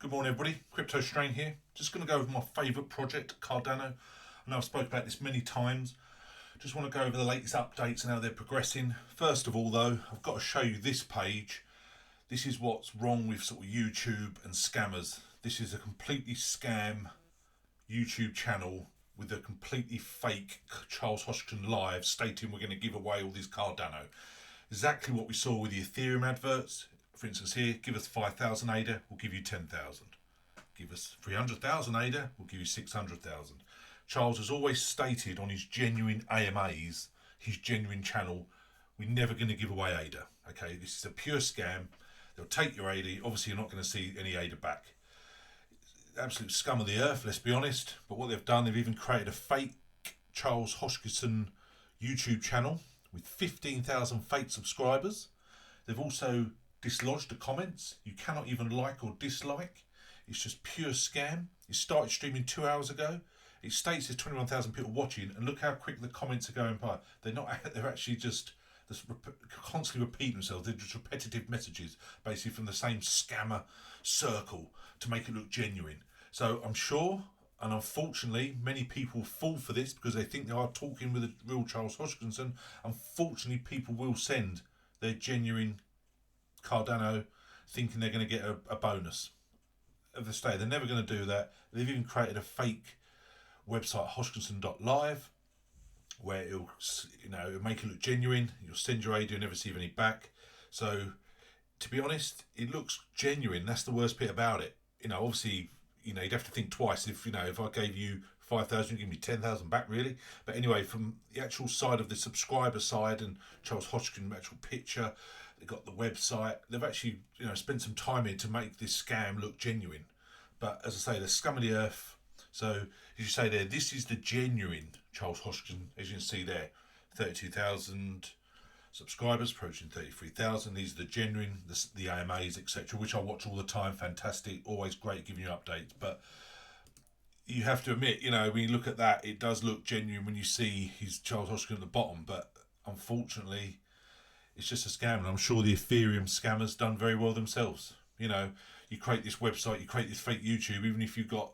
Good morning everybody, STRANG here. Just going to go over my favourite project, Cardano. I know I've spoken about this many times. Just want to go over the latest updates and how they're progressing. First of all though, I've got to show you this page. This is what's wrong with sort of YouTube and scammers. This is a completely scam YouTube channel with a completely fake Charles Hoskinson live stating we're going to give away all this Cardano. Exactly what we saw with the Ethereum adverts. For instance here, give us 5,000 ADA, we'll give you 10,000. Give us 300,000 ADA, we'll give you 600,000. Charles has always stated on his genuine AMAs, his genuine channel, we're never going to give away ADA. Okay, this is a pure scam. They'll take your ADA, obviously you're not going to see any ADA back. Absolute scum of the earth, let's be honest. But what they've done, they've even created a fake Charles Hoskinson YouTube channel with 15,000 fake subscribers. They've also dislodged the comments. You cannot even like or dislike. It's just pure scam. It started streaming 2 hours ago. It states there's 21,000 people watching, and look how quick the comments are going by. They're actually just constantly repeating themselves. They're just repetitive messages, basically from the same scammer circle to make it look genuine. So I'm sure, and unfortunately, many people fall for this because they think they are talking with a real Charles Hoskinson. Unfortunately, people will send their genuine Cardano thinking they're going to get a bonus. As I say, they're never going to do that. They've even created a fake website, hoskinson.live, where it'll make it look genuine. You'll send your AD and never receive any back. So to be honest, it looks genuine. That's the worst bit about it. Obviously, you'd have to think twice. If I gave you 5,000, you give me 10,000 back, really. But anyway, from the actual side of the subscriber side and Charles Hoskinson actual picture, they've got the website. They've actually spent some time in to make this scam look genuine. But as I say, the scum of the earth. So as you say there, this is the genuine Charles Hoskinson, as you can see there, 32,000 subscribers, approaching 33,000. These are the genuine, the AMAs, etc., which I watch all the time. Fantastic, always great giving you updates. But you have to admit, when you look at that, it does look genuine when you see his Charles Hoskinson at the bottom. But unfortunately, it's just a scam, and I'm sure the Ethereum scammers done very well themselves. You create this website, you create this fake YouTube, even if you've got,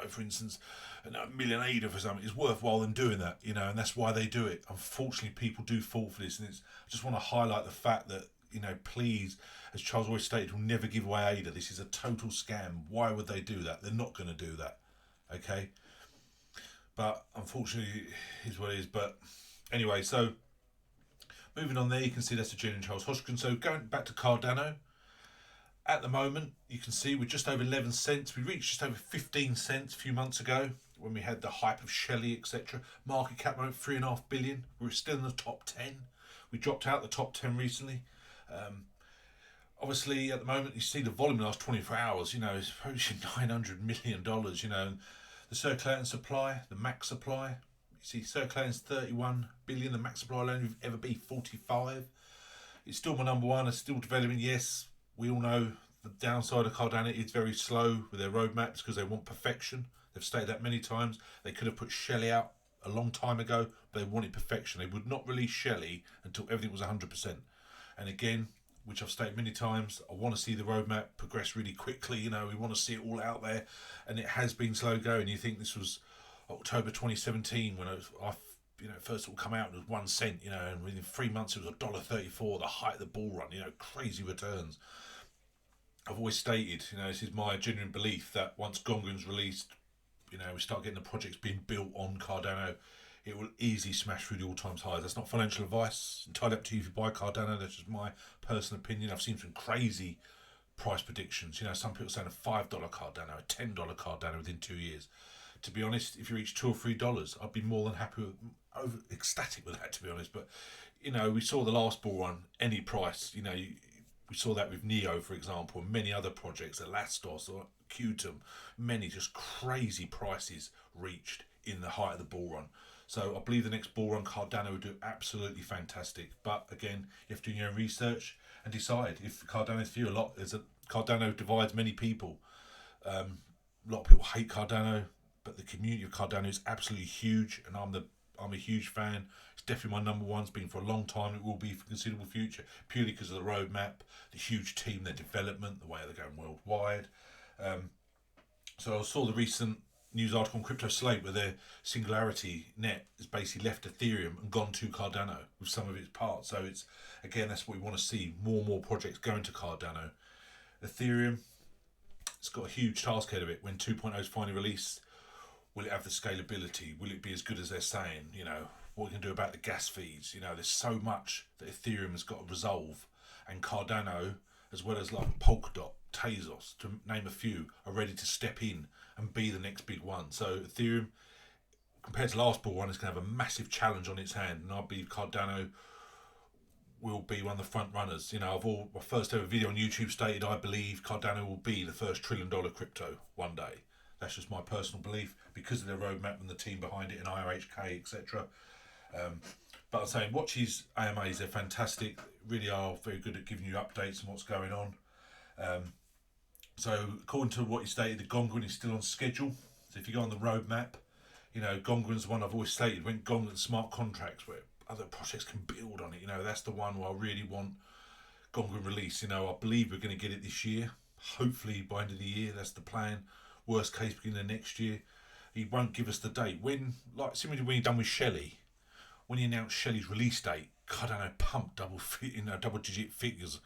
for instance, a million ADA for something, it's worthwhile them doing that, and that's why they do it. Unfortunately, people do fall for this, and I just want to highlight the fact that, please, as Charles always stated, we'll never give away ADA. This is a total scam. Why would they do that? They're not going to do that, okay? But unfortunately, it is what it is. But anyway, so moving on there, you can see that's the genuine Charles Hoskinson. So going back to Cardano, at the moment, you can see we're just over 11 cents. We reached just over 15 cents a few months ago when we had the hype of Shelley, etc. Market cap went 3.5 billion. We're still in the top 10. We dropped out the top 10 recently. Obviously, at the moment, you see the volume in the last 24 hours, is approaching $900 million, The circulating supply, the max supply, you see circulating is 31 billion. The max supply will only ever be 45. It's still my number one. It's still developing, yes. We all know the downside of Cardano is very slow with their roadmaps because they want perfection. They've stated that many times. They could have put Shelley out a long time ago, but they wanted perfection. They would not release Shelley until everything was 100%. And again, which I've stated many times, I want to see the roadmap progress really quickly. We want to see it all out there, and it has been slow going. You think this was October 2017 when first it will come out, it was 1 cent, and within 3 months it was $1.34, the height of the bull run, crazy returns. I've always stated, this is my genuine belief that once Goguen released, we start getting the projects being built on Cardano, it will easily smash through the all-time highs. That's not financial advice. It's entirely up to you if you buy Cardano. That's just my personal opinion. I've seen some crazy price predictions. Some people saying a $5 Cardano, a $10 Cardano within 2 years. To be honest, if you reach $2 or $3, I'd be more than happy ecstatic with that, to be honest. But we saw the last bull run, any price. We saw that with NEO, for example, and many other projects, Elastos or Qtum, many just crazy prices reached in the height of the bull run. So I believe the next bull run, Cardano will do absolutely fantastic. But again, you have to do your own research and decide if Cardano is for you. Cardano divides many people. A lot of people hate Cardano, but the community of Cardano is absolutely huge, and I'm a huge fan. It's definitely my number one. It's been for a long time. It will be for the considerable future, purely because of the roadmap, the huge team, their development, the way they're going worldwide. So I saw the recent news article on Crypto Slate where their Singularity Net has basically left Ethereum and gone to Cardano with some of its parts. So it's, again, that's what we want to see, more and more projects going to Cardano. Ethereum, it's got a huge task ahead of it. When 2.0 is finally released, will it have the scalability? Will it be as good as they're saying? You know, what we can do about the gas fees? You know, there's so much that Ethereum has got to resolve, and Cardano, as well as like Polkadot, Tezos, to name a few, are ready to step in and be the next big one. So Ethereum, compared to last bull run, is going to have a massive challenge on its hand, and I believe Cardano will be one of the front runners. You know, my first ever video on YouTube stated I believe Cardano will be the first $1 trillion crypto one day. That's just my personal belief because of their roadmap and the team behind it and IOHK, etc. But I'm saying, watch his AMAs, they're fantastic. Really are very good at giving you updates on what's going on. So according to what he stated, the Goguen is still on schedule. So if you go on the roadmap, you know, Gogwen's one I've always stated, when Goguen smart contracts where other projects can build on it, you know, that's the one where I really want Goguen release. You know, I believe we're going to get it this year. Hopefully by end of the year, that's the plan. Worst case, beginning of next year. He won't give us the date. When, like, similarly when he done with Shelley, when he announced Shelley's release date, Cardano pumped double-digit figures,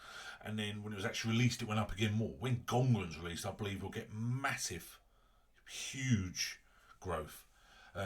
and then when it was actually released, it went up again more. When Gogwen's released, I believe we'll get massive, huge growth,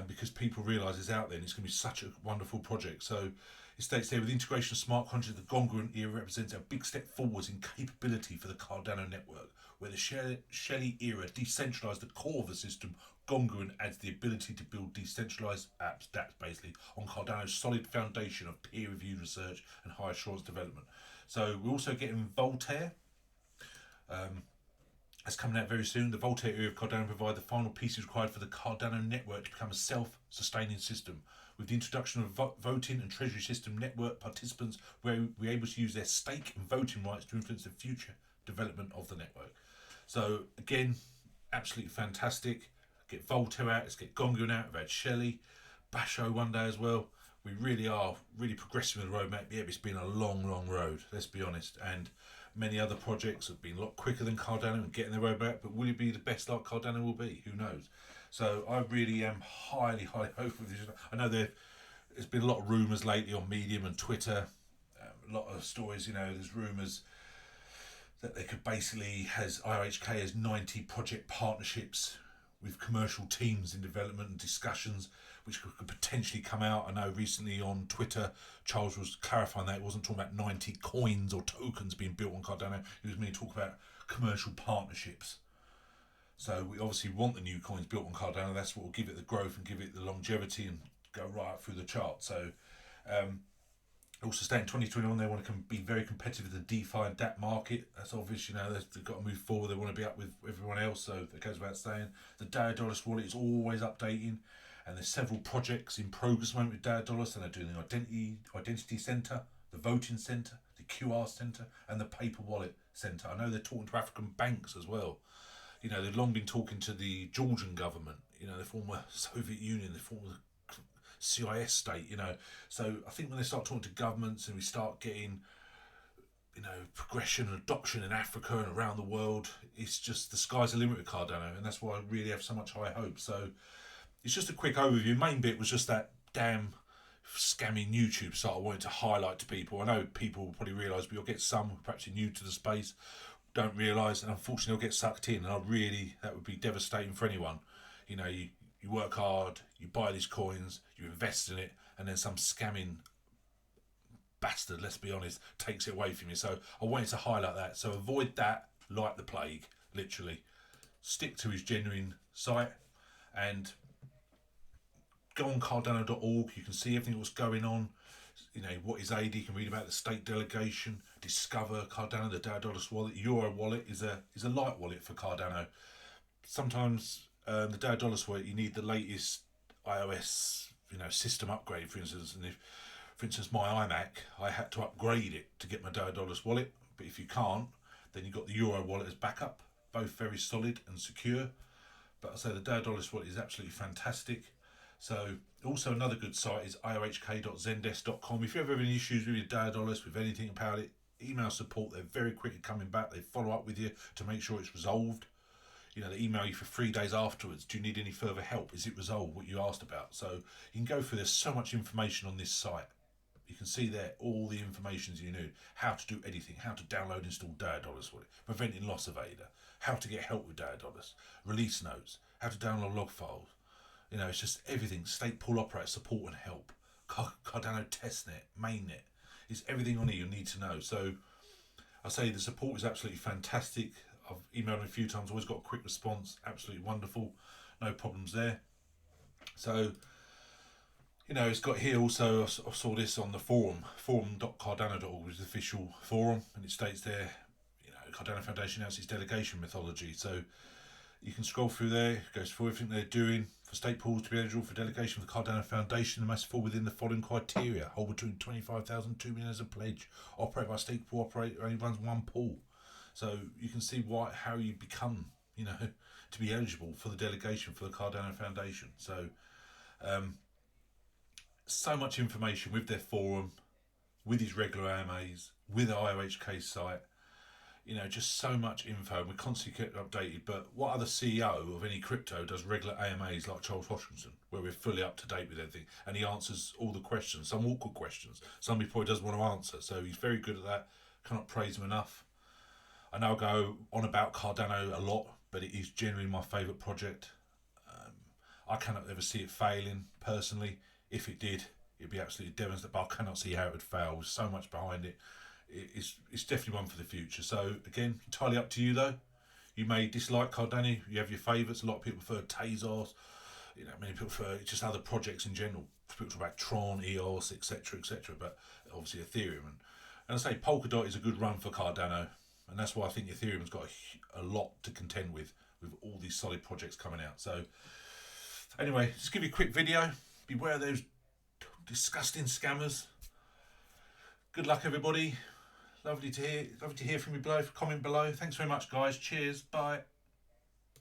because people realise it's out there and it's going to be such a wonderful project. So it states there, with the integration of smart contracts, the Goguen era represents a big step forwards in capability for the Cardano network. Where the Shelley era decentralised the core of the system, Goguen adds the ability to build decentralised apps, dApps basically, on Cardano's solid foundation of peer-reviewed research and high assurance development. So we're also getting Voltaire. That's coming out very soon. The Voltaire era of Cardano provide the final pieces required for the Cardano network to become a self-sustaining system. With the introduction of voting and treasury system, network participants were able to use their stake and voting rights to influence the future development of the network. So again, absolutely fantastic. Get Voltaire out, let's get Goguen out. We've had Shelley, Basho one day as well. We really are progressing with the roadmap. Yeah, it's been a long, long road, let's be honest. And many other projects have been a lot quicker than Cardano and getting their roadmap, but will it be the best like Cardano will be? Who knows? So I really am highly, highly hopeful. I know there's been a lot of rumours lately on Medium and Twitter, a lot of stories, you know, there's rumours that they could basically, has IOHK has 90 project partnerships with commercial teams in development and discussions which could potentially come out. I know recently on Twitter Charles was clarifying that it wasn't talking about 90 coins or tokens being built on Cardano, it was mainly talking about commercial partnerships. So we obviously want the new coins built on Cardano. That's what will give it the growth and give it the longevity and go right up through the chart. So also stay in 2021, they want to be very competitive with the DeFi and DApp market. That's obvious, you know, they've got to move forward. They want to be up with everyone else, so that goes without saying. The Daedalus wallet is always updating, and there's several projects in progress at the moment with Daedalus, and they're doing the identity centre, the voting centre, the QR centre, and the paper wallet centre. I know they're talking to African banks as well. You know, they've long been talking to the Georgian government, you know, the former Soviet Union, the former CIS state, you know. So I think when they start talking to governments and we start getting, you know, progression and adoption in Africa and around the world, it's just the sky's the limit with Cardano, and that's why I really have so much high hope. So it's just a quick overview. Main bit was just that damn scamming YouTube site I wanted to highlight to people. I know people will probably realise, but you'll get some who perhaps are new to the space, don't realise, and unfortunately they'll get sucked in, and that would be devastating for anyone. You know, you work hard, you buy these coins, you invest in it, and then some scamming bastard, let's be honest, takes it away from you. So I wanted to highlight that. So avoid that like the plague, literally. Stick to his genuine site and go on Cardano.org. You can see everything that's going on. You know, what is AD, you can read about the state delegation, discover Cardano, the Daedalus wallet. Euro wallet is a light wallet for Cardano. Sometimes the Daedalus wallet, you need the latest iOS, you know, system upgrade, for instance. And if, for instance, my iMac, I had to upgrade it to get my Daedalus wallet. But if you can't, then you've got the Euro wallet as backup. Both very solid and secure. But I say the Daedalus wallet is absolutely fantastic. So also another good site is IOHK.ZENDESK.com. If you ever have any issues with your Daedalus, with anything about it, email support. They're very quick at coming back. They follow up with you to make sure it's resolved. You know, they email you for 3 days afterwards. Do you need any further help? Is it resolved what you asked about? So you can go through, there's so much information on this site. You can see there all the information you need. How to do anything, how to download and install DAO-dollars for it, preventing loss of ADA, how to get help with DAO-dollars, release notes, how to download log files. You know, it's just everything. State pool operator support and help. Cardano testnet, mainnet. It's everything on here you need to know. So I say the support is absolutely fantastic. I've emailed them a few times, always got a quick response, absolutely wonderful, no problems there. So, you know, it's got here also, I saw this on the forum.cardano.org, which is the official forum, and it states there, you know, Cardano Foundation announced its delegation methodology. So you can scroll through there, it goes through everything they're doing. For state pools to be eligible for delegation for the Cardano Foundation, they must fall within the following criteria: hold between 25,000 and 2 million as a pledge, operate by a state pool operator, only runs one pool. So you can see how you become, you know, to be eligible for the delegation for the Cardano Foundation. So, so much information with their forum, with his regular AMAs, with the IOHK site. You know, just so much info. We're constantly kept updated. But what other CEO of any crypto does regular AMAs like Charles Hoskinson, where we're fully up to date with everything, and he answers all the questions, some awkward questions, some he probably doesn't want to answer. So he's very good at that. Cannot praise him enough. I know I go on about Cardano a lot, but it is generally my favourite project. I cannot ever see it failing, personally. If it did, it'd be absolutely devastating, but I cannot see how it would fail. There's so much behind it. It's definitely one for the future. So, again, entirely up to you, though. You may dislike Cardano. You have your favourites. A lot of people prefer Tezos. You know, many people prefer just other projects in general. People talk about Tron, EOS, etc., etc., but obviously Ethereum. And I say Polkadot is a good run for Cardano. And that's why I think Ethereum's got a lot to contend with all these solid projects coming out. So, anyway, just give you a quick video. Beware of those disgusting scammers. Good luck, everybody. Lovely to hear from you below. Comment below. Thanks very much, guys. Cheers. Bye.